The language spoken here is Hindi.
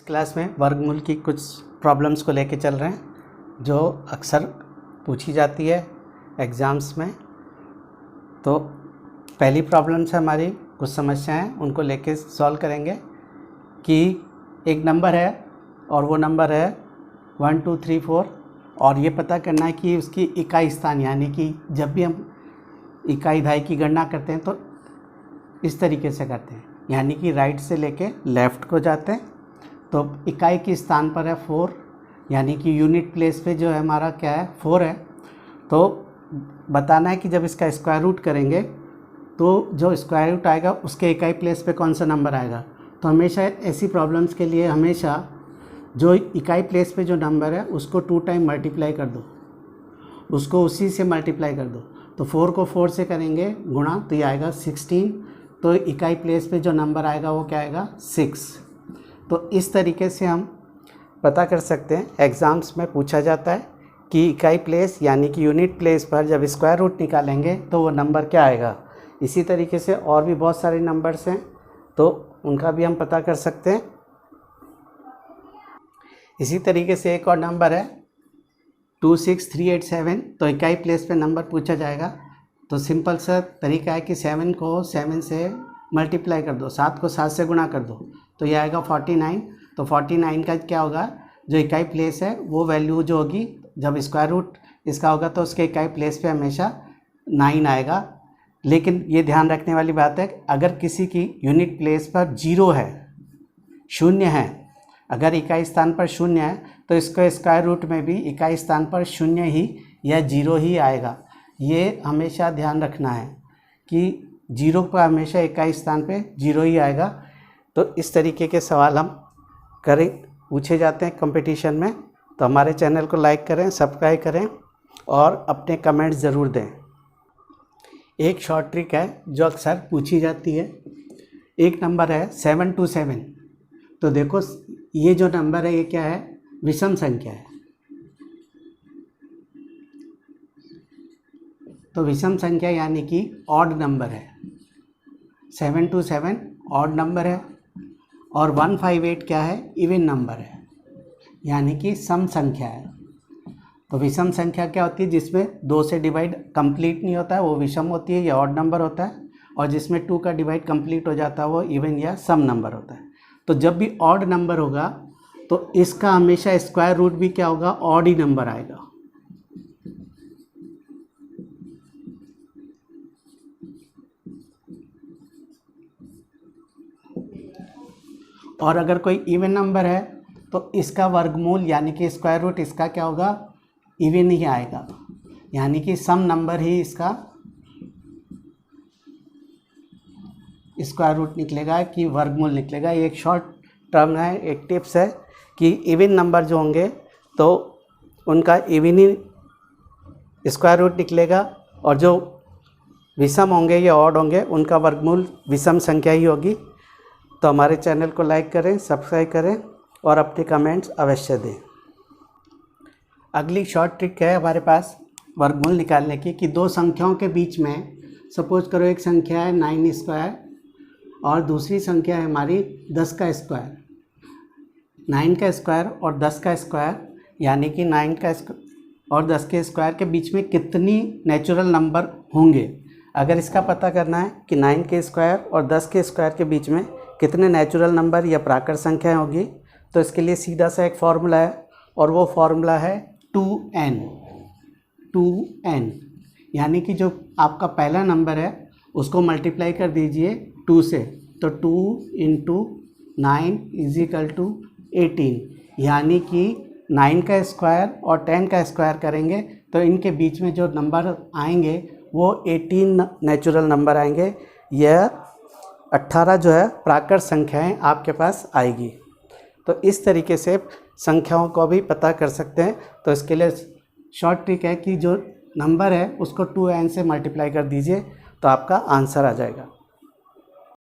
क्लास में वर्गमूल की कुछ प्रॉब्लम्स को लेके चल रहे हैं जो अक्सर पूछी जाती है एग्ज़ाम्स में। तो पहली प्रॉब्लम्स है हमारी, कुछ समस्याएं हैं उनको लेके सॉल्व करेंगे कि एक नंबर है और वो नंबर है 1 2 3 4 और ये पता करना है कि उसकी इकाई स्थान, यानी कि जब भी हम इकाई दहाई की गणना करते हैं तो इस तरीके से करते हैं, यानी कि राइट से लेके लेफ़्ट को जाते हैं। तो इकाई के स्थान पर है 4, यानी कि यूनिट प्लेस पे जो है हमारा क्या है 4 है। तो बताना है कि जब इसका स्क्वायर रूट करेंगे तो जो स्क्वायर रूट आएगा उसके इकाई प्लेस पे कौन सा नंबर आएगा। तो हमेशा ऐसी प्रॉब्लम्स के लिए हमेशा जो इकाई प्लेस पे जो नंबर है उसको 2 टाइम मल्टीप्लाई कर दो, उसको उसी से मल्टीप्लाई कर दो। तो 4 को 4 से करेंगे गुणा तो ये आएगा 16। तो इकाई प्लेस पे जो नंबर आएगा वो क्या आएगा 6। तो इस तरीके से हम पता कर सकते हैं, एग्ज़ाम्स में पूछा जाता है कि इकाई प्लेस यानी कि यूनिट प्लेस पर जब स्क्वायर रूट निकालेंगे तो वो नंबर क्या आएगा। इसी तरीके से और भी बहुत सारे नंबर्स हैं तो उनका भी हम पता कर सकते हैं। इसी तरीके से एक और नंबर है 26387। तो इकाई प्लेस पे नंबर पूछा जाएगा तो सिंपल सा तरीका है कि 7 को 7 से मल्टीप्लाई कर दो, 7 को 7 से गुणा कर दो तो ये आएगा 49। तो 49 का क्या होगा, जो इकाई प्लेस है वो वैल्यू जो होगी जब स्क्वायर रूट इसका होगा तो उसके इकाई प्लेस पे हमेशा 9 आएगा। लेकिन ये ध्यान रखने वाली बात है, अगर किसी की यूनिट प्लेस पर 0 है, 0 है, अगर इकाई स्थान पर 0 है तो इसके स्क्वायर रूट में भी इकाई स्थान पर 0 ही या 0 ही आएगा। ये हमेशा ध्यान रखना है कि 0 पर हमेशा इकाई स्थान पे 0 ही आएगा। तो इस तरीके के सवाल हम पूछे जाते हैं कंपटीशन में। तो हमारे चैनल को लाइक करें, सब्सक्राइब करें और अपने कमेंट्स ज़रूर दें। एक शॉर्ट ट्रिक है जो अक्सर पूछी जाती है। एक नंबर है 727। तो देखो ये जो नंबर है ये क्या है, विषम संख्या है। तो विषम संख्या यानी कि ऑड नंबर है। 727 ऑड नंबर है और 158 क्या है, इवन नंबर है, यानी कि सम संख्या है। तो विषम संख्या क्या होती है, जिसमें 2 से डिवाइड कंप्लीट नहीं होता है वो विषम होती है या ऑड नंबर होता है, और जिसमें 2 का डिवाइड कंप्लीट हो जाता है वो इवन या सम नंबर होता है। तो जब भी ऑड नंबर होगा तो इसका हमेशा स्क्वायर रूट भी क्या होगा, ऑड ही नंबर आएगा। और अगर कोई इवन नंबर है तो इसका वर्गमूल यानी कि स्क्वायर रूट इसका क्या होगा, इवन ही आएगा, यानी कि सम नंबर ही इसका स्क्वायर रूट निकलेगा कि वर्गमूल निकलेगा। ये एक शॉर्ट टर्म है, एक टिप्स है कि इवन नंबर जो होंगे तो उनका इवन ही स्क्वायर रूट निकलेगा और जो विषम होंगे या ऑड होंगे उनका वर्गमूल विषम संख्या ही होगी। तो हमारे चैनल को लाइक करें, सब्सक्राइब करें और अपने कमेंट्स अवश्य दें। अगली शॉर्ट ट्रिक है हमारे पास वर्गमूल निकालने की कि दो संख्याओं के बीच में, सपोज करो एक संख्या है 9 स्क्वायर और दूसरी संख्या है हमारी 10 का स्क्वायर। 9 का स्क्वायर और 10 का स्क्वायर, यानी कि 9 का और 10 के स्क्वायर के बीच में कितनी नेचुरल नंबर होंगे। अगर इसका पता करना है कि 9 के स्क्वायर और 10 के स्क्वायर के बीच में कितने नेचुरल नंबर या प्राकृत संख्याएं होगी, तो इसके लिए सीधा सा एक फॉर्मूला है और वो फॉर्मूला है 2n। 2n यानी कि जो आपका पहला नंबर है उसको मल्टीप्लाई कर दीजिए 2 से, तो 2 × 9 = 18, यानी कि 9 का स्क्वायर और 10 का स्क्वायर करेंगे तो इनके बीच में जो नंबर आएंगे वो 18 नेचुरल नंबर आएंगे। यह 18 जो है प्राकृत संख्याएं आपके पास आएगी। तो इस तरीके से संख्याओं को भी पता कर सकते हैं। तो इसके लिए शॉर्ट ट्रिक है कि जो नंबर है उसको 2n से मल्टीप्लाई कर दीजिए तो आपका आंसर आ जाएगा।